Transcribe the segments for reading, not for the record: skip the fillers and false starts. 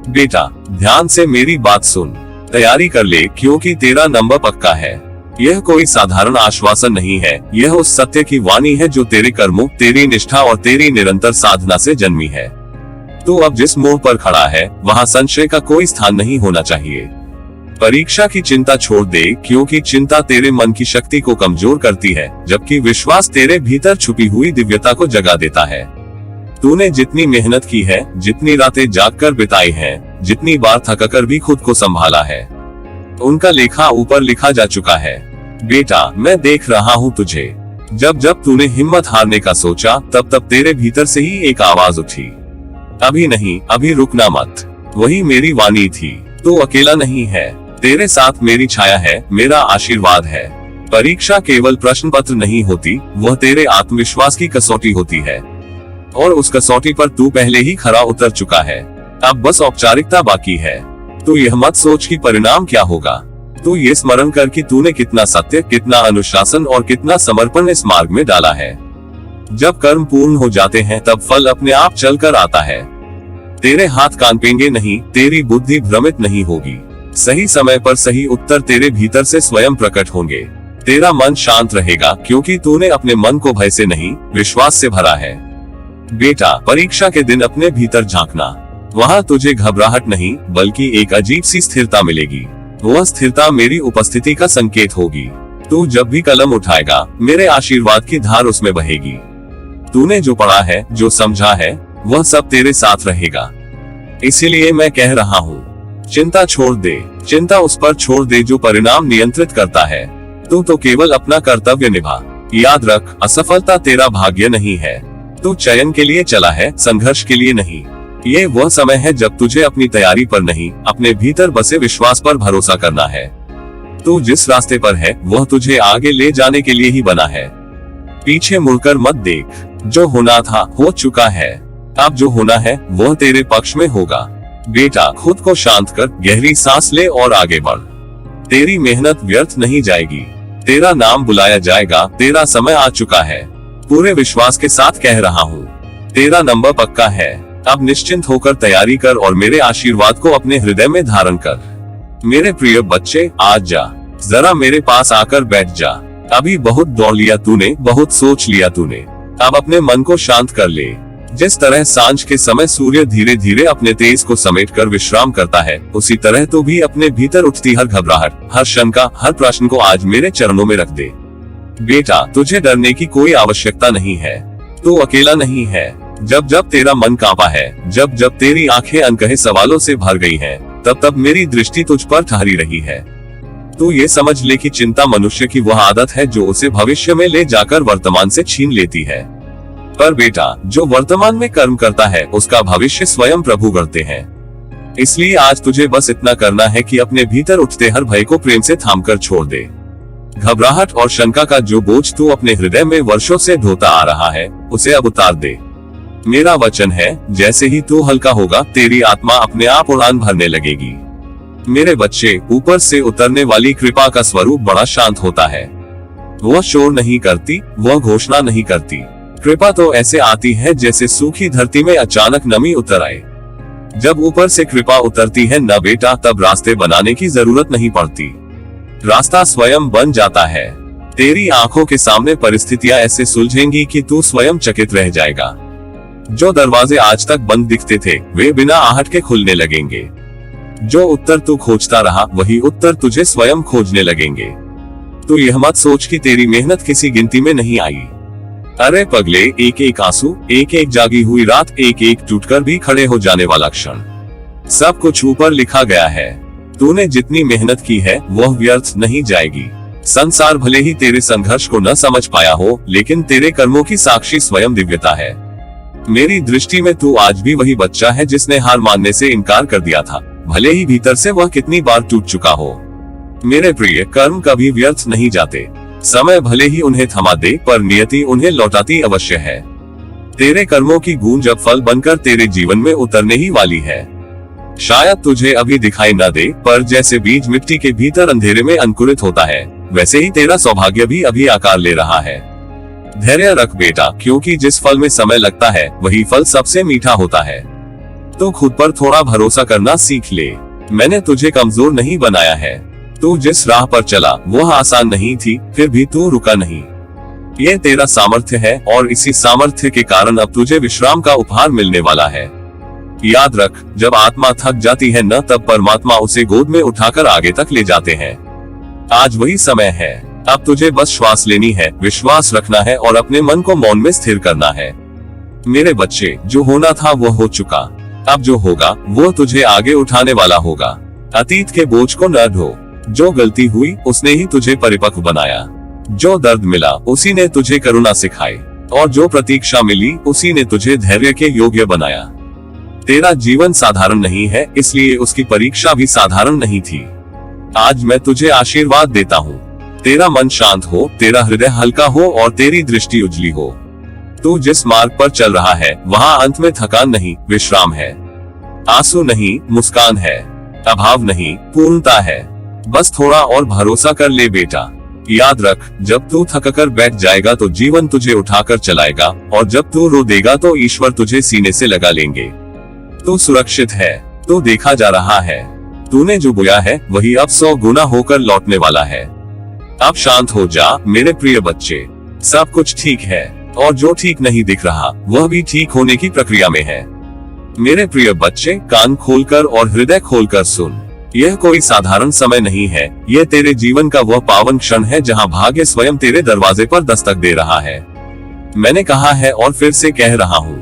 बेटा, ध्यान से मेरी बात सुन, तैयारी कर ले क्योंकि तेरा नंबर पक्का है। यह कोई साधारण आश्वासन नहीं है, यह उस सत्य की वाणी है जो तेरे कर्मों, तेरी निष्ठा और तेरी निरंतर साधना से जन्मी है। तू अब जिस मोड़ पर खड़ा है वहाँ संशय का कोई स्थान नहीं होना चाहिए। परीक्षा की चिंता छोड़ दे क्योंकि चिंता तेरे मन की शक्ति को कमजोर करती है, जबकि विश्वास तेरे भीतर छुपी हुई दिव्यता को जगा देता है। तूने जितनी मेहनत की है, जितनी रातें जागकर बिताई हैं, जितनी बार थककर भी खुद को संभाला है, उनका लेखा ऊपर लिखा जा चुका है। बेटा, मैं देख रहा हूँ तुझे। जब जब तूने हिम्मत हारने का सोचा, तब तब तेरे भीतर से ही एक आवाज उठी, अभी नहीं, अभी रुकना मत। वही मेरी वाणी थी, तू अकेला नहीं है, तेरे साथ मेरी छाया है, मेरा आशीर्वाद है। परीक्षा केवल प्रश्न पत्र नहीं होती, वह तेरे आत्मविश्वास की कसौटी होती है, और उस कसौटी पर तू पहले ही खरा उतर चुका है। अब बस औपचारिकता बाकी है। तू यह मत सोच कि परिणाम क्या होगा, तू ये स्मरण कर कि तूने कितना सत्य, कितना अनुशासन और कितना समर्पण इस मार्ग में डाला है। जब कर्म पूर्ण हो जाते हैं तब फल अपने आप चलकर आता है। तेरे हाथ कांपेंगे नहीं, तेरी बुद्धि भ्रमित नहीं होगी। सही समय पर सही उत्तर तेरे भीतर से स्वयं प्रकट होंगे। तेरा मन शांत रहेगा क्योंकि तूने अपने मन को भय से नहीं, विश्वास से भरा है। बेटा, परीक्षा के दिन अपने भीतर झांकना, वहाँ तुझे घबराहट नहीं बल्कि एक अजीब सी स्थिरता मिलेगी। वह स्थिरता मेरी उपस्थिति का संकेत होगी। तू जब भी कलम उठाएगा, मेरे आशीर्वाद की धार उसमें बहेगी। तूने जो पढ़ा है, जो समझा है, वह सब तेरे साथ रहेगा। इसीलिए मैं कह रहा हूँ, चिंता छोड़ दे। चिंता उस पर छोड़ दे जो परिणाम नियंत्रित करता है। तू तो केवल अपना कर्तव्य निभा। याद रख, असफलता तेरा भाग्य नहीं है। तू चयन के लिए चला है, संघर्ष के लिए नहीं। ये वह समय है जब तुझे अपनी तैयारी पर नहीं, अपने भीतर बसे विश्वास पर भरोसा करना है। तू जिस रास्ते पर है वह तुझे आगे ले जाने के लिए ही बना है। पीछे मुड़कर मत देख, जो होना था हो चुका है। अब जो होना है वह तेरे पक्ष में होगा। बेटा, खुद को शांत कर, गहरी सांस ले और आगे बढ़। तेरी मेहनत व्यर्थ नहीं जाएगी। तेरा नाम बुलाया जाएगा, तेरा समय आ चुका है। पूरे विश्वास के साथ कह रहा हूँ, तेरा नंबर पक्का है। अब निश्चिंत होकर तैयारी कर और मेरे आशीर्वाद को अपने हृदय में धारण कर। मेरे प्रिय बच्चे, आज जा, जरा मेरे पास आकर बैठ जा। अभी बहुत दौड़ लिया तूने, बहुत सोच लिया तूने। अब अपने मन को शांत कर ले। जिस तरह सांझ के समय सूर्य धीरे धीरे अपने तेज को समेटकर विश्राम करता है, उसी तरह तू भी अपने भीतर उठती हर घबराहट, हर शंका, हर प्रश्न को आज मेरे चरणों में रख दे। बेटा, तुझे डरने की कोई आवश्यकता नहीं है। तू अकेला नहीं है। जब जब तेरा मन कांपा है, जब जब तेरी आंखें अनकहे सवालों से भर गई हैं, तब तब मेरी दृष्टि तुझ पर ठहरी रही है। तू ये समझ ले कि चिंता मनुष्य की वह आदत है जो उसे भविष्य में ले जाकर वर्तमान से छीन लेती है। पर बेटा, जो वर्तमान में कर्म करता है उसका भविष्य स्वयं प्रभु करते हैं। इसलिए आज तुझे बस इतना करना है कि अपने भीतर उठते हर भय को प्रेम से थामकर छोड़ दे। घबराहट और शंका का जो बोझ तू अपने हृदय में वर्षों से ढोता आ रहा है, उसे अब उतार दे। मेरा वचन है, जैसे ही तू हल्का होगा, तेरी आत्मा अपने आप उड़ान भरने लगेगी। मेरे बच्चे, ऊपर से उतरने वाली कृपा का स्वरूप बड़ा शांत होता है। वह शोर नहीं करती, वह घोषणा नहीं करती। कृपा तो ऐसे आती है जैसे सूखी धरती में अचानक नमी उतर आए। जब ऊपर से कृपा उतरती है न बेटा, तब रास्ते बनाने की जरूरत नहीं पड़ती। रास्ता स्वयं बन जाता है। तेरी आंखों के सामने परिस्थितियां ऐसे सुलझेंगी कि तू स्वयं चकित रह जाएगा। जो दरवाजे आज तक बंद दिखते थे, वे बिना आहट के खुलने लगेंगे। जो उत्तर तू खोजता रहा, वही उत्तर तुझे स्वयं खोजने लगेंगे। तू यह मत सोच कि तेरी मेहनत किसी गिनती में नहीं आई। अरे पगले, एक एक आंसू, एक एक जागी हुई रात, एक एक टूटकर भी खड़े हो जाने वाला क्षण, सब कुछ ऊपर लिखा गया है। तूने जितनी मेहनत की है वह व्यर्थ नहीं जाएगी। संसार भले ही तेरे संघर्ष को न समझ पाया हो, लेकिन तेरे कर्मों की साक्षी स्वयं दिव्यता है। मेरी दृष्टि में तू आज भी वही बच्चा है जिसने हार मानने से इनकार कर दिया था, भले ही भीतर से वह कितनी बार टूट चुका हो। मेरे प्रिय, कर्म कभी व्यर्थ नहीं जाते। समय भले ही उन्हें थमा दे, पर नियति उन्हें लौटाती अवश्य है। तेरे कर्मों की गूंज अब फल बनकर तेरे जीवन में उतरने ही वाली है। शायद तुझे अभी दिखाई न दे, पर जैसे बीज मिट्टी के भीतर अंधेरे में अंकुरित होता है, वैसे ही तेरा सौभाग्य भी अभी आकार ले रहा है। धैर्य रख बेटा, क्योंकि जिस फल में समय लगता है वही फल सबसे मीठा होता है। तू खुद पर थोड़ा भरोसा करना सीख ले। मैंने तुझे कमजोर नहीं बनाया है। तू जिस राह पर चला वह आसान नहीं थी, फिर भी तू रुका नहीं। ये तेरा सामर्थ्य है और इसी सामर्थ्य के कारण अब तुझे विश्राम का उपहार मिलने वाला है। याद रख, जब आत्मा थक जाती है न तब परमात्मा उसे गोद में उठाकर आगे तक ले जाते हैं। आज वही समय है। अब तुझे बस श्वास लेनी है, विश्वास रखना है और अपने मन को मौन में स्थिर करना है। मेरे बच्चे, जो होना था वो हो चुका। अब जो होगा वो तुझे आगे उठाने वाला होगा। अतीत के बोझ को न ढो। जो गलती हुई उसने ही तुझे परिपक्व बनाया। जो दर्द मिला उसी ने तुझे करुणा सिखाई और जो प्रतीक्षा मिली उसी ने तुझे धैर्य के योग्य बनाया। तेरा जीवन साधारण नहीं है, इसलिए उसकी परीक्षा भी साधारण नहीं थी। आज मैं तुझे आशीर्वाद देता हूँ। तेरा मन शांत हो, तेरा हृदय हल्का हो और तेरी दृष्टि उजली हो। तू जिस मार्ग पर चल रहा है वहाँ अंत में थकान नहीं, विश्राम है। आंसू नहीं, मुस्कान है। अभाव नहीं, पूर्णता है। बस थोड़ा और भरोसा कर ले बेटा। याद रख, जब तू थककर बैठ जाएगा तो जीवन तुझे उठाकर चलाएगा और जब तू रो देगा तो ईश्वर तुझे सीने से लगा लेंगे। तू सुरक्षित है, तू देखा जा रहा है। तूने जो बोया है वही अब 100 गुना होकर लौटने वाला है। अब शांत हो जा मेरे प्रिय बच्चे। सब कुछ ठीक है और जो ठीक नहीं दिख रहा वह भी ठीक होने की प्रक्रिया में है। मेरे प्रिय बच्चे, कान खोलकर और हृदय खोलकर सुन। यह कोई साधारण समय नहीं है। यह तेरे जीवन का वह पावन क्षण है जहां भाग्य स्वयं तेरे दरवाजे पर दस्तक दे रहा है। मैंने कहा है और फिर से कह रहा हूँ,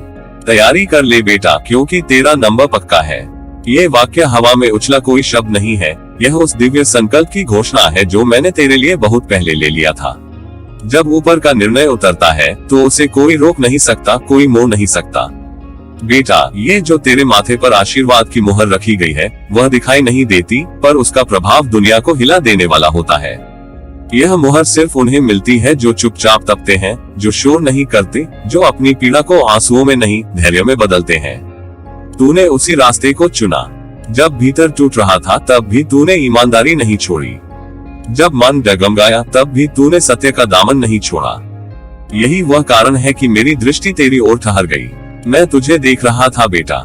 तैयारी कर ले बेटा, क्योंकि तेरा नंबर पक्का है। ये वाक्य हवा में उछला कोई शब्द नहीं है। यह उस दिव्य संकल्प की घोषणा है जो मैंने तेरे लिए बहुत पहले ले लिया था। जब ऊपर का निर्णय उतरता है तो उसे कोई रोक नहीं सकता, कोई मोड़ नहीं सकता। बेटा, ये जो तेरे माथे पर आशीर्वाद की मुहर रखी गई है वह दिखाई नहीं देती, पर उसका प्रभाव दुनिया को हिला देने वाला होता है। यह मुहर सिर्फ उन्हें मिलती है जो चुपचाप तपते हैं, जो शोर नहीं करते, जो अपनी पीड़ा को आंसुओं में नहीं धैर्य में बदलते हैं। तूने उसी रास्ते को चुना। जब भीतर टूट रहा था तब भी तूने ईमानदारी नहीं छोड़ी। जब मन डगमगाया तब भी तूने सत्य का दामन नहीं छोड़ा। यही वह कारण है कि मेरी दृष्टि तेरी ओर ठहर गई। मैं तुझे देख रहा था बेटा।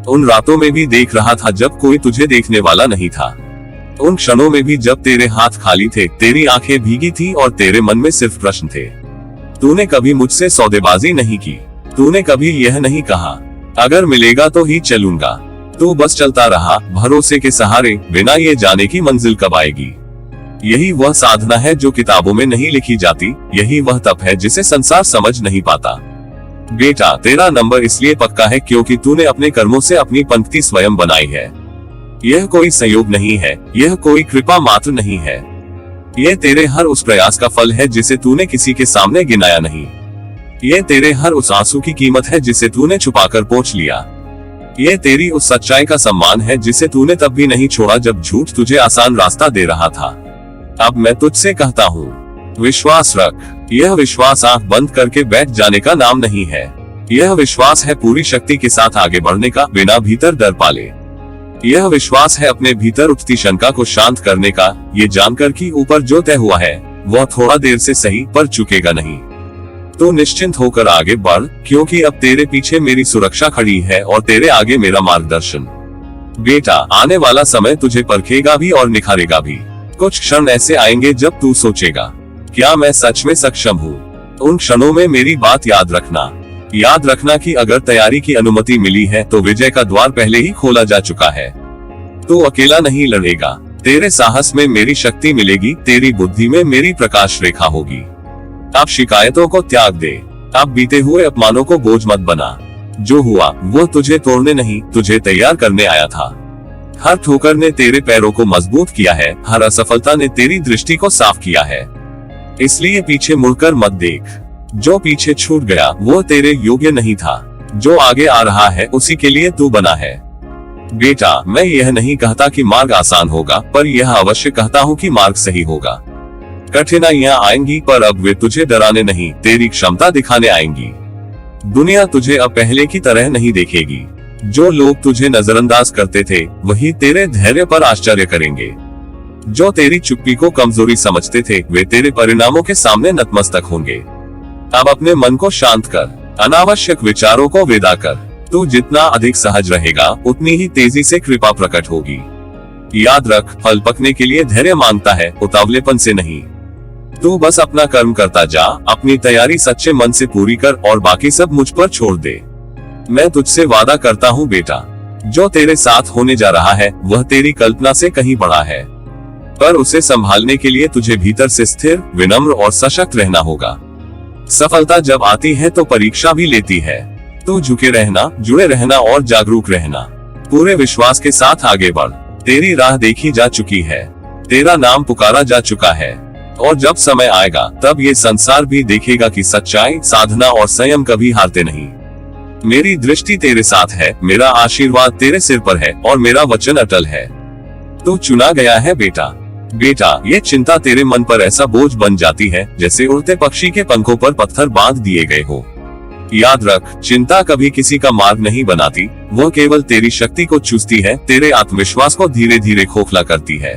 उन रातों में भी देख रहा था जब कोई तुझे देखने वाला नहीं था। उन क्षणों में भी जब तेरे हाथ खाली थे, तेरी आंखें भीगी थी और तेरे मन में सिर्फ प्रश्न थे। तूने कभी मुझसे सौदेबाजी नहीं की। तूने कभी यह नहीं कहा, अगर मिलेगा तो ही चलूंगा। तू बस चलता रहा, भरोसे के सहारे, बिना ये जाने की मंजिल कब आएगी। यही वह साधना है जो किताबों में नहीं लिखी जाती। यही वह तप है जिसे संसार समझ नहीं पाता। बेटा, तेरा नंबर इसलिए पक्का है क्योंकि तूने अपने कर्मों से अपनी पंक्ति स्वयं बनाई है। यह कोई संयोग नहीं है, यह कोई कृपा मात्र नहीं है। यह तेरे हर उस प्रयास का फल है जिसे तूने किसी के सामने गिनाया नहीं। यह तेरे हर उस आंसू की कीमत है जिसे तूने छुपाकर पोंछ लिया। यह तेरी उस सच्चाई का सम्मान है जिसे तूने तब भी नहीं छोड़ा जब झूठ तुझे आसान रास्ता दे रहा था। अब मैं तुझसे कहता हूँ, विश्वास रख। यह विश्वास आंख बंद करके बैठ जाने का नाम नहीं है। यह विश्वास है पूरी शक्ति के साथ आगे बढ़ने का, बिना भीतर डर पाले। यह विश्वास है अपने भीतर उठती शंका को शांत करने का, ये जानकर कि ऊपर जो तय हुआ है वह थोड़ा देर से सही पर चुकेगा नहीं। तो निश्चिंत होकर आगे बढ़, क्योंकि अब तेरे पीछे मेरी सुरक्षा खड़ी है और तेरे आगे मेरा मार्गदर्शन। बेटा, आने वाला समय तुझे परखेगा भी और निखारेगा भी। कुछ क्षण ऐसे आएंगे जब तू सोचेगा, क्या मैं सच में सक्षम हूँ? उन क्षणों में मेरी बात याद रखना। याद रखना कि अगर तैयारी की अनुमति मिली है तो विजय का द्वार पहले ही खोला जा चुका है। तू अकेला नहीं लड़ेगा। तेरे साहस में मेरी शक्ति मिलेगी, तेरी बुद्धि में मेरी प्रकाश रेखा होगी। अब शिकायतों को त्याग दे। अब बीते हुए अपमानों को बोझ मत बना। जो हुआ वो तुझे तोड़ने नहीं, तुझे तैयार करने आया था। हर ठोकर ने तेरे पैरों को मजबूत किया है, हर असफलता ने तेरी दृष्टि को साफ किया है। इसलिए पीछे मुड़कर मत देख। जो पीछे छूट गया वो तेरे योग्य नहीं था। जो आगे आ रहा है उसी के लिए तू बना है। बेटा, मैं यह नहीं कहता कि मार्ग आसान होगा, पर यह अवश्य कहता हूँ कि मार्ग सही होगा। कठिनाइयां आएंगी, पर अब वे तुझे डराने नहीं, तेरी क्षमता दिखाने आएंगी। दुनिया तुझे अब पहले की तरह नहीं देखेगी। जो लोग तुझे नजरअंदाज करते थे वही तेरे धैर्य पर आश्चर्य करेंगे। जो तेरी चुप्पी को कमजोरी समझते थे वे तेरे परिणामों के सामने नतमस्तक होंगे। अब अपने मन को शांत कर, अनावश्यक विचारों को विदा कर। तू जितना अधिक सहज रहेगा उतनी ही तेजी से कृपा प्रकट होगी। याद रख, फल पकने के लिए धैर्य मांगता है, उतावलेपन से नहीं। तू बस अपना कर्म करता जा, अपनी तैयारी सच्चे मन से पूरी कर और बाकी सब मुझ पर छोड़ दे। मैं तुझसे वादा करता हूँ बेटा, जो तेरे साथ होने जा रहा है वह तेरी कल्पना से कहीं बड़ा है, पर उसे संभालने के लिए तुझे भीतर से स्थिर, विनम्र और सशक्त रहना होगा। सफलता जब आती है तो परीक्षा भी लेती है। तू झुके रहना, जुड़े रहना और जागरूक रहना। पूरे विश्वास के साथ आगे बढ़। तेरी राह देखी जा चुकी है, तेरा नाम पुकारा जा चुका है, और जब समय आएगा तब ये संसार भी देखेगा कि सच्चाई, साधना और संयम कभी हारते नहीं। मेरी दृष्टि तेरे साथ है, मेरा आशीर्वाद तेरे सिर पर है और मेरा वचन अटल है। तू चुना गया है बेटा। बेटा, ये चिंता तेरे मन पर ऐसा बोझ बन जाती है जैसे उड़ते पक्षी के पंखों पर पत्थर बांध दिए गए हो। याद रख, चिंता कभी किसी का मार्ग नहीं बनाती, वह केवल तेरी शक्ति को चूसती है, तेरे आत्मविश्वास को धीरे धीरे खोखला करती है।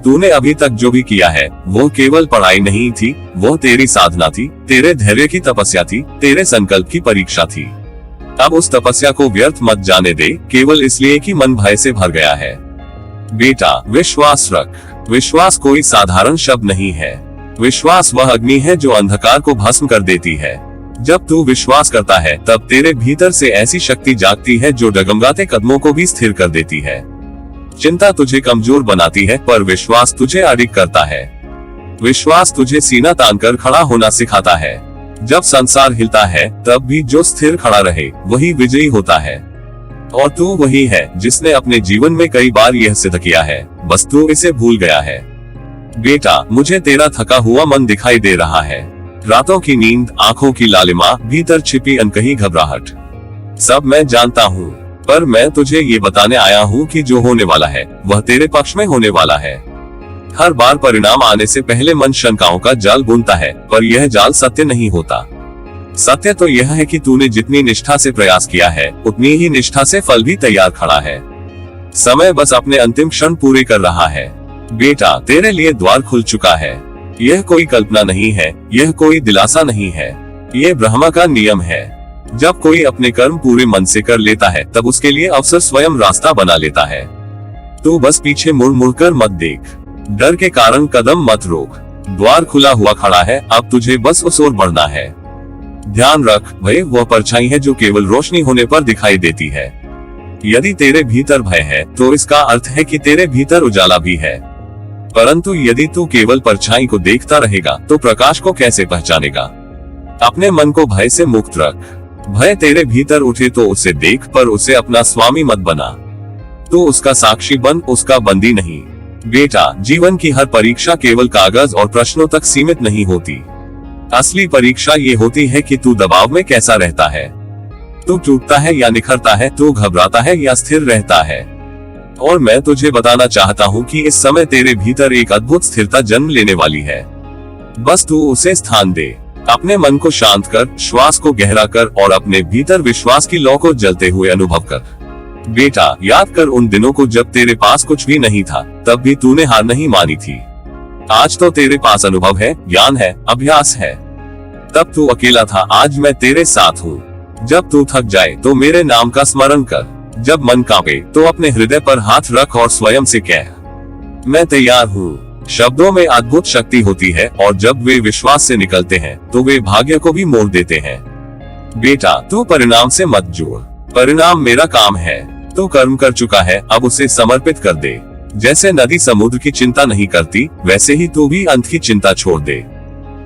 तूने अभी तक जो भी किया है वो केवल पढ़ाई नहीं थी, वो तेरी साधना थी, तेरे धैर्य की तपस्या थी, तेरे संकल्प की परीक्षा थी। अब उस तपस्या को व्यर्थ मत जाने दे, केवल इसलिए कि मन भय से भर गया है। बेटा, विश्वास रख। विश्वास कोई साधारण शब्द नहीं है। विश्वास वह अग्नि है जो अंधकार को भस्म कर देती है। जब तू विश्वास करता है तब तेरे भीतर से ऐसी शक्ति जागती है जो डगमगाते कदमों को भी स्थिर कर देती है। चिंता तुझे कमजोर बनाती है, पर विश्वास तुझे अडिग करता है। विश्वास तुझे सीना तानकर खड़ा होना सिखाता है। जब संसार हिलता है तब भी जो स्थिर खड़ा रहे वही विजयी होता है। और तू वही है जिसने अपने जीवन में कई बार यह सिद्ध किया है, बस तू इसे भूल गया है। बेटा, मुझे तेरा थका हुआ मन दिखाई दे रहा है। रातों की नींद, आंखों की लालिमा, भीतर छिपी अनकही घबराहट, सब मैं जानता हूँ, पर मैं तुझे ये बताने आया हूँ कि जो होने वाला है वह तेरे पक्ष में होने वाला है। हर बार परिणाम आने से पहले मन शंकाओं का जाल बुनता है, पर यह जाल सत्य नहीं होता। सत्य तो यह है कि तूने जितनी निष्ठा से प्रयास किया है उतनी ही निष्ठा से फल भी तैयार खड़ा है। समय बस अपने अंतिम क्षण पूरे कर रहा है। बेटा, तेरे लिए द्वार खुल चुका है। यह कोई कल्पना नहीं है, यह कोई दिलासा नहीं है, यह ब्रह्मा का नियम है। जब कोई अपने कर्म पूरे मन से कर लेता है तब उसके लिए अवसर स्वयं रास्ता बना लेता है। तू बस पीछे मुड़ मुड़ कर मत देख, डर के कारण कदम मत रोक। द्वार खुला हुआ खड़ा है, अब तुझे बस उस ओर बढ़ना है। ध्यान रख, भय वह परछाई है जो केवल रोशनी होने पर दिखाई देती है। यदि तेरे भीतर भय है तो इसका अर्थ है कि तेरे भीतर उजाला भी है। परंतु यदि तू केवल परछाई को देखता रहेगा तो प्रकाश को कैसे पहचानेगा? अपने मन को भय से मुक्त रख। भय तेरे भीतर उठे तो उसे देख, पर उसे अपना स्वामी मत बना। तू उसका साक्षी बन, उसका बंदी नहीं। बेटा, जीवन की हर परीक्षा केवल कागज और प्रश्नों तक सीमित नहीं होती। असली परीक्षा ये होती है कि तू दबाव में कैसा रहता है। तू टूटता है या निखरता है, तू घबराता है या स्थिर रहता है। और मैं तुझे बताना चाहता हूँ कि इस समय तेरे भीतर एक अद्भुत स्थिरता जन्म लेने वाली है। बस तू उसे स्थान दे। अपने मन को शांत कर, श्वास को गहरा कर और अपने भीतर विश्वास की लौ को जलते हुए अनुभव कर। बेटा, याद कर उन दिनों को जब तेरे पास कुछ भी नहीं था, तब भी तूने हार नहीं मानी थी। आज तो तेरे पास अनुभव है, ज्ञान है, अभ्यास है। तब तू अकेला था, आज मैं तेरे साथ हूँ। जब तू थक जाए तो मेरे नाम का स्मरण कर। जब मन कांपे तो अपने हृदय पर हाथ रख और स्वयं से कह, मैं तैयार हूँ। शब्दों में अद्भुत शक्ति होती है और जब वे विश्वास से निकलते हैं तो वे भाग्य को भी मोड़ देते हैं। बेटा, तू परिणाम से मत जोड़। परिणाम मेरा काम है। तू कर्म कर चुका है, अब उसे समर्पित कर दे। जैसे नदी समुद्र की चिंता नहीं करती, वैसे ही तू भी अंत की चिंता छोड़ दे।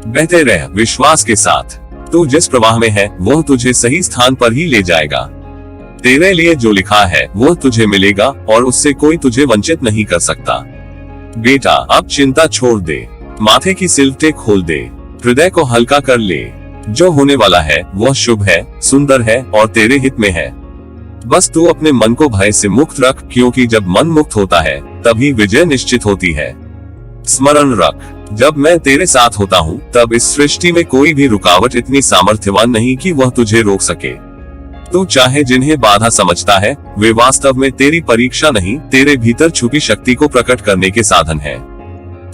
बहते रह विश्वास के साथ। तू जिस प्रवाह में है वह तुझे सही स्थान पर ही ले जाएगा। तेरे लिए जो लिखा है वह तुझे मिलेगा और उससे कोई तुझे वंचित नहीं कर सकता। बेटा, अब चिंता छोड़ दे, माथे की सिलवटें खोल दे, हृदय को हल्का कर ले। जो होने वाला है वह शुभ है, सुंदर है और तेरे हित में है। बस तू अपने मन को भय से मुक्त रख, क्योंकि जब मन मुक्त होता है तभी विजय निश्चित होती है। स्मरण रख, जब मैं तेरे साथ होता हूँ तब इस सृष्टि में कोई भी रुकावट इतनी सामर्थ्यवान नहीं कि वह तुझे रोक सके। तू चाहे जिन्हें बाधा समझता है, वे वास्तव में तेरी परीक्षा नहीं, तेरे भीतर छुपी शक्ति को प्रकट करने के साधन हैं।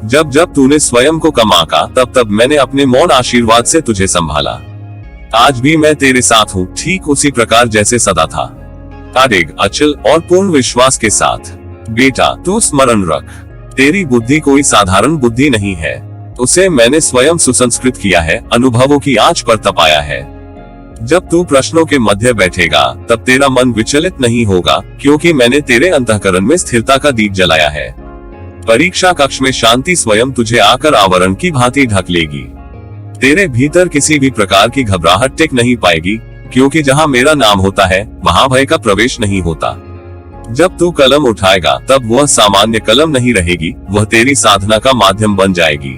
जब जब तूने स्वयं को कम आंका, तब तब मैंने अपने मौन आशीर्वाद से तुझे संभाला। आज भी मैं तेरे साथ हूँ, ठीक उसी प्रकार जैसे सदा था, अडिग, अचल और पूर्ण विश्वास के साथ। बेटा, तू स्मरण रख, तेरी बुद्धि कोई साधारण बुद्धि नहीं है, उसे मैंने स्वयं सुसंस्कृत किया है, अनुभवों की आंच पर तपाया है। जब तू प्रश्नों के मध्य बैठेगा तब तेरा मन विचलित नहीं होगा, क्योंकि मैंने तेरे अंतःकरण में स्थिरता का दीप जलाया है। परीक्षा कक्ष में शांति स्वयं तुझे आकर आवरण की भांति ढक लेगी। तेरे भीतर किसी भी प्रकार की घबराहट टिक नहीं पाएगी, क्योंकि जहाँ मेरा नाम होता है वहाँ भय का प्रवेश नहीं होता। जब तू कलम उठाएगा तब वह सामान्य कलम नहीं रहेगी, वह तेरी साधना का माध्यम बन जाएगी।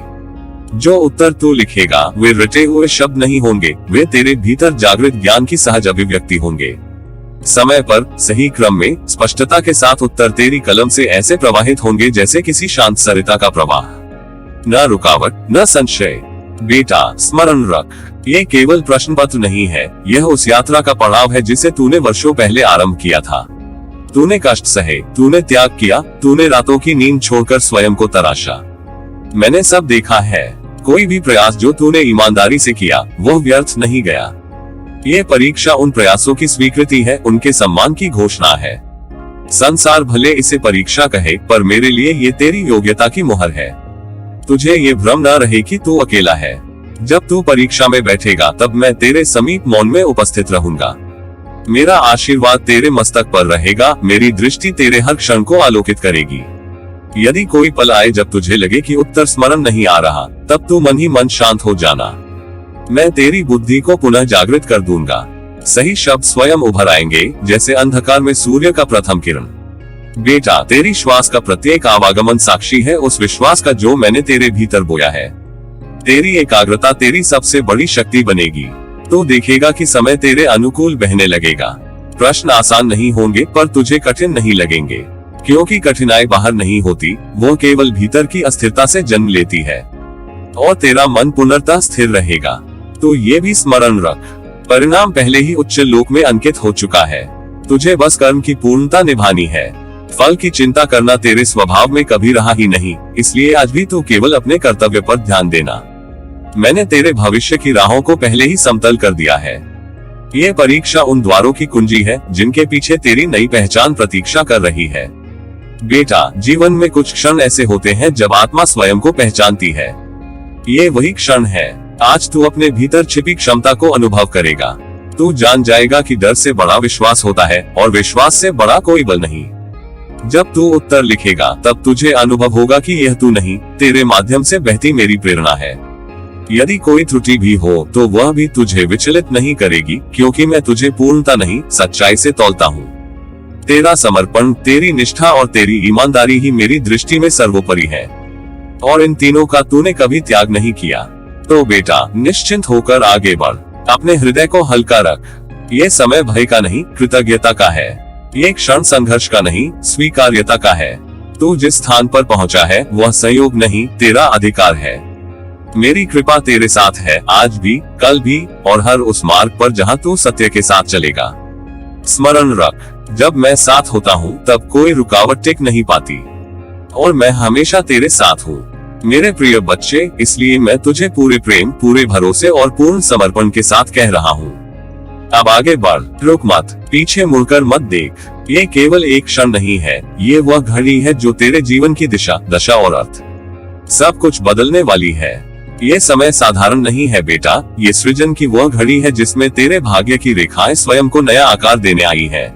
जो उत्तर तू लिखेगा वे रटे हुए शब्द नहीं होंगे, वे तेरे भीतर जागृत ज्ञान की सहज अभिव्यक्ति होंगे। समय पर, सही क्रम में, स्पष्टता के साथ उत्तर तेरी कलम से ऐसे प्रवाहित होंगे जैसे किसी शांत सरिता का प्रवाह। न रुकावट, न संशय। बेटा, स्मरण रख, ये केवल प्रश्न पत्र नहीं है, यह उस यात्रा का पड़ाव है जिसे तूने वर्षों पहले आरंभ किया था। तूने कष्ट सहे, तूने त्याग किया, तूने रातों की नींद छोड़कर स्वयं को तराशा। मैंने सब देखा है। कोई भी प्रयास जो तूने ईमानदारी से किया वह व्यर्थ नहीं गया। ये परीक्षा उन प्रयासों की स्वीकृति है, उनके सम्मान की घोषणा है। संसार भले इसे परीक्षा कहे, पर मेरे लिए ये तेरी योग्यता की मुहर है। तुझे ये भ्रम न रहे कि तू अकेला है। जब तू परीक्षा में बैठेगा तब मैं तेरे समीप मौन में उपस्थित रहूंगा। मेरा आशीर्वाद तेरे मस्तक पर रहेगा, मेरी दृष्टि तेरे हर क्षण को आलोकित करेगी। यदि कोई पल आए जब तुझे लगे कि उत्तर स्मरण नहीं आ रहा, तब तू मन ही मन शांत हो जाना। मैं तेरी बुद्धि को पुनः जागृत कर दूंगा। सही शब्द स्वयं उभर आएंगे, जैसे अंधकार में सूर्य का प्रथम किरण। बेटा, तेरी श्वास का प्रत्येक आवागमन साक्षी है उस विश्वास का जो मैंने तेरे भीतर बोया है। तेरी एकाग्रता तेरी सबसे बड़ी शक्ति बनेगी। तो देखेगा कि समय तेरे अनुकूल बहने लगेगा। प्रश्न आसान नहीं होंगे, पर तुझे कठिन नहीं लगेंगे, क्योंकि कठिनाई बाहर नहीं होती, वो केवल भीतर की अस्थिरता से जन्म लेती है। और तेरा मन पुनर्तः स्थिर रहेगा। तो ये भी स्मरण रख, परिणाम पहले ही उच्च लोक में अंकित हो चुका है। तुझे बस कर्म की पूर्णता निभानी है। फल की चिंता करना तेरे स्वभाव में कभी रहा ही नहीं, इसलिए आज भी तू केवल अपने कर्तव्य पर ध्यान देना। मैंने तेरे भविष्य की राहों को पहले ही समतल कर दिया है। ये परीक्षा उन द्वारों की कुंजी है जिनके पीछे तेरी नई पहचान प्रतीक्षा कर रही है। बेटा, जीवन में कुछ क्षण ऐसे होते हैं जब आत्मा स्वयं को पहचानती है। ये वही क्षण है। आज तू अपने भीतर छिपी क्षमता को अनुभव करेगा। तू जान जाएगा कि डर से बड़ा विश्वास होता है और विश्वास से बड़ा कोई बल नहीं। जब तू उत्तर लिखेगा तब तुझे अनुभव होगा कि यह तू नहीं, तेरे माध्यम से बहती मेरी प्रेरणा है। यदि कोई त्रुटि भी हो तो वह भी तुझे विचलित नहीं करेगी, क्योंकि मैं तुझे पूर्णता नहीं, सच्चाई से तौलता हूँ। तेरा समर्पण, तेरी निष्ठा और तेरी ईमानदारी ही मेरी दृष्टि में सर्वोपरि है, और इन तीनों का तूने कभी त्याग नहीं किया। तो बेटा, निश्चिंत होकर आगे बढ़, अपने हृदय को हल्का रख। ये समय भय का नहीं, कृतज्ञता का है। ये क्षण संघर्ष का नहीं, स्वीकार्यता का है। तू जिस स्थान पर पहुंचा है वह संयोग नहीं, तेरा अधिकार है। मेरी कृपा तेरे साथ है, आज भी, कल भी, और हर उस मार्ग पर जहां तू सत्य के साथ चलेगा। स्मरण रख, जब मैं साथ होता हूँ तब कोई रुकावट टिक नहीं पाती, और मैं हमेशा तेरे साथ हूँ। मेरे प्रिय बच्चे, इसलिए मैं तुझे पूरे प्रेम, पूरे भरोसे और पूर्ण समर्पण के साथ कह रहा हूँ। अब आगे बढ़, रुक मत, पीछे मुड़कर मत देख। ये केवल एक क्षण नहीं है, ये वह घड़ी है जो तेरे जीवन की दिशा, दशा और अर्थ सब कुछ बदलने वाली है। ये समय साधारण नहीं है बेटा, ये सृजन की वह घड़ी है जिसमें तेरे भाग्य की रेखाएं स्वयं को नया आकार देने आई है।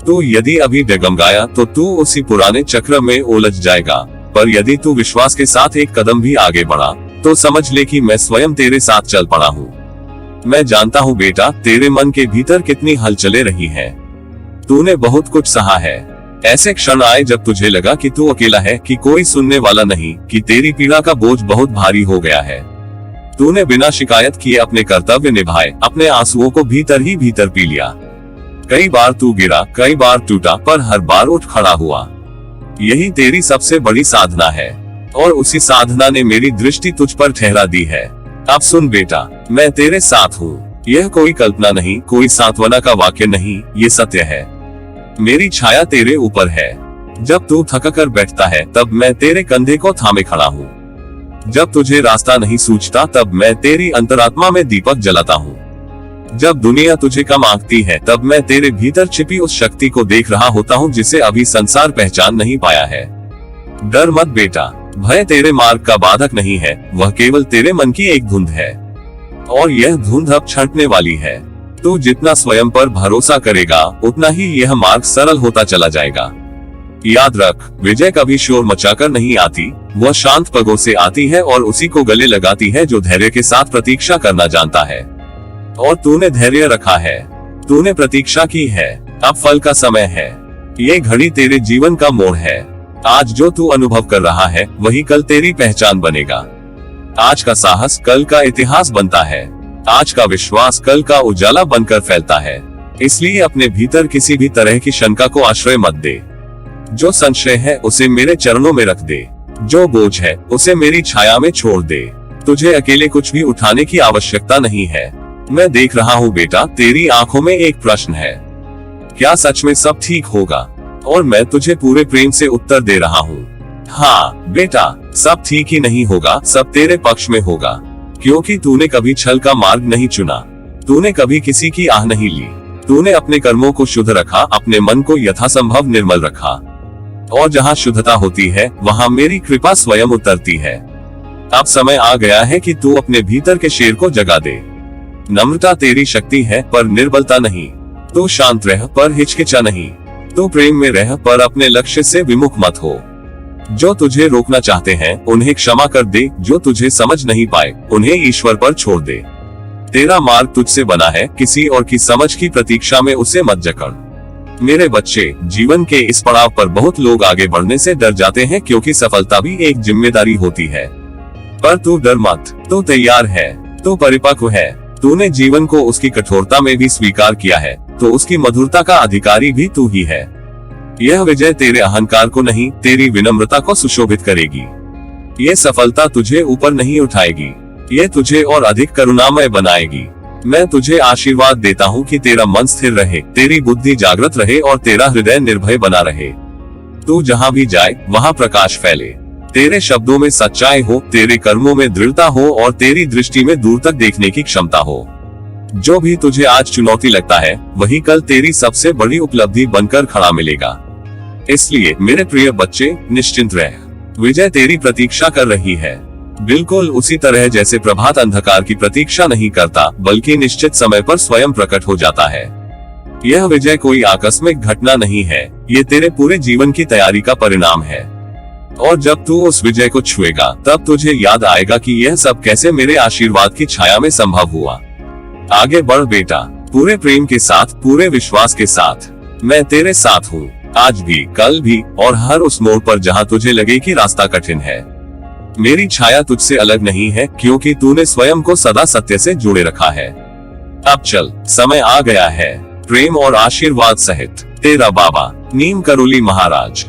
तो यदि अभी डगमगाया तो तू उसी पुराने चक्र में उलझ जाएगा, पर यदि तू विश्वास के साथ एक कदम भी आगे बढ़ा तो समझ ले कि मैं स्वयं तेरे साथ चल पड़ा हूँ। मैं जानता हूँ बेटा, तेरे मन के भीतर कितनी हलचलें रही हैं। तूने बहुत कुछ सहा है। ऐसे क्षण आए जब तुझे लगा कि तू अकेला है, कि कोई सुनने वाला नहीं, कि तेरी पीड़ा का बोझ बहुत भारी हो गया है। तूने बिना शिकायत किए अपने कर्तव्य निभाए, अपने आंसुओं को भीतर ही भीतर पी लिया। कई बार तू गिरा, कई बार टूटा, पर हर बार उठ खड़ा हुआ। यही तेरी सबसे बड़ी साधना है, और उसी साधना ने मेरी दृष्टि तुझ पर ठहरा दी है। अब सुन बेटा, मैं तेरे साथ हूँ। यह कोई कल्पना नहीं, कोई सांत्वना का वाक्य नहीं, ये सत्य है। मेरी छाया तेरे ऊपर है। जब तू थक कर बैठता है तब मैं तेरे कंधे को थामे खड़ा हूँ। जब तुझे रास्ता नहीं सूझता तब मैं तेरी अंतरात्मा में दीपक जलाता हूँ। जब दुनिया तुझे कम आंकती है, तब मैं तेरे भीतर छिपी उस शक्ति को देख रहा होता हूँ जिसे अभी संसार पहचान नहीं पाया है। डर मत बेटा, भय तेरे मार्ग का बाधक नहीं है, वह केवल तेरे मन की एक धुंध है, और यह धुंध अब छंटने वाली है। तू जितना स्वयं पर भरोसा करेगा, उतना ही यह मार्ग सरल होता चला जाएगा। याद रख, विजय कभी शोर मचाकर नहीं आती, वह शांत पगों से आती है और उसी को गले लगाती है जो धैर्य के साथ प्रतीक्षा करना जानता है। और तूने धैर्य रखा है, तूने प्रतीक्षा की है, अब फल का समय है। ये घड़ी तेरे जीवन का मोड़ है। आज जो तू अनुभव कर रहा है, वही कल तेरी पहचान बनेगा। आज का साहस कल का इतिहास बनता है। आज का विश्वास कल का उजाला बनकर फैलता है। इसलिए अपने भीतर किसी भी तरह की शंका को आश्रय मत दे। जो संशय है उसे मेरे चरणों में रख दे, जो बोझ है उसे मेरी छाया में छोड़ दे। तुझे अकेले कुछ भी उठाने की आवश्यकता नहीं है। मैं देख रहा हूँ बेटा, तेरी आंखों में एक प्रश्न है, क्या सच में सब ठीक होगा? और मैं तुझे पूरे प्रेम से उत्तर दे रहा हूँ, हाँ बेटा, सब ठीक ही नहीं होगा, सब तेरे पक्ष में होगा। क्योंकि तूने कभी छल का मार्ग नहीं चुना, तूने कभी किसी की आह नहीं ली, तूने अपने कर्मों को शुद्ध रखा, अपने मन को यथासंभव निर्मल रखा। और जहाँ शुद्धता होती है, वहाँ मेरी कृपा स्वयं उतरती है। अब समय आ गया है कि तू अपने भीतर के शेर को जगा दे। नम्रता तेरी शक्ति है, पर निर्बलता नहीं। तू शांत रह, पर हिचकिचा नहीं। तू प्रेम में रह, पर अपने लक्ष्य से विमुख मत हो। जो तुझे रोकना चाहते हैं, उन्हें क्षमा कर दे। जो तुझे समझ नहीं पाए, उन्हें ईश्वर पर छोड़ दे। तेरा मार्ग तुझसे बना है, किसी और की समझ की प्रतीक्षा में उसे मत जकड़। मेरे बच्चे, जीवन के इस पड़ाव पर बहुत लोग आगे बढ़ने से डर जाते हैं, क्योंकि सफलता भी एक जिम्मेदारी होती है। पर तू डर मत, तू तैयार है, तू परिपक्व है। तूने जीवन को उसकी कठोरता में भी स्वीकार किया है, तो उसकी मधुरता का अधिकारी भी तू ही है। यह विजय तेरे अहंकार को नहीं, तेरी विनम्रता को सुशोभित करेगी। ये सफलता तुझे ऊपर नहीं उठाएगी, ये तुझे और अधिक करुणामय बनाएगी। मैं तुझे आशीर्वाद देता हूँ कि तेरा मन स्थिर रहे, तेरी बुद्धि जागृत रहे और तेरा हृदय निर्भय बना रहे। तू जहाँ भी जाए, वहाँ प्रकाश फैले। तेरे शब्दों में सच्चाई हो, तेरे कर्मों में दृढ़ता हो और तेरी दृष्टि में दूर तक देखने की क्षमता हो। जो भी तुझे आज चुनौती लगता है, वही कल तेरी सबसे बड़ी उपलब्धि बनकर खड़ा मिलेगा। इसलिए मेरे प्रिय बच्चे, निश्चिंत रह, विजय तेरी प्रतीक्षा कर रही है। बिल्कुल उसी तरह जैसे प्रभात अंधकार की प्रतीक्षा नहीं करता, बल्कि निश्चित समय पर स्वयं प्रकट हो जाता है। यह विजय कोई आकस्मिक घटना नहीं है, ये तेरे पूरे जीवन की तैयारी का परिणाम है। और जब तू उस विजय को छुएगा, तब तुझे याद आएगा कि यह सब कैसे मेरे आशीर्वाद की छाया में संभव हुआ। आगे बढ़ बेटा, पूरे प्रेम के साथ, पूरे विश्वास के साथ। मैं तेरे साथ हूँ, आज भी, कल भी, और हर उस मोड़ पर जहाँ तुझे लगे कि रास्ता कठिन है। मेरी छाया तुझसे अलग नहीं है, क्योंकि तूने स्वयं को सदा सत्य से जुड़े रखा है। अब चल, समय आ गया है। प्रेम और आशीर्वाद सहित, तेरा बाबा, नीम करोली महाराज।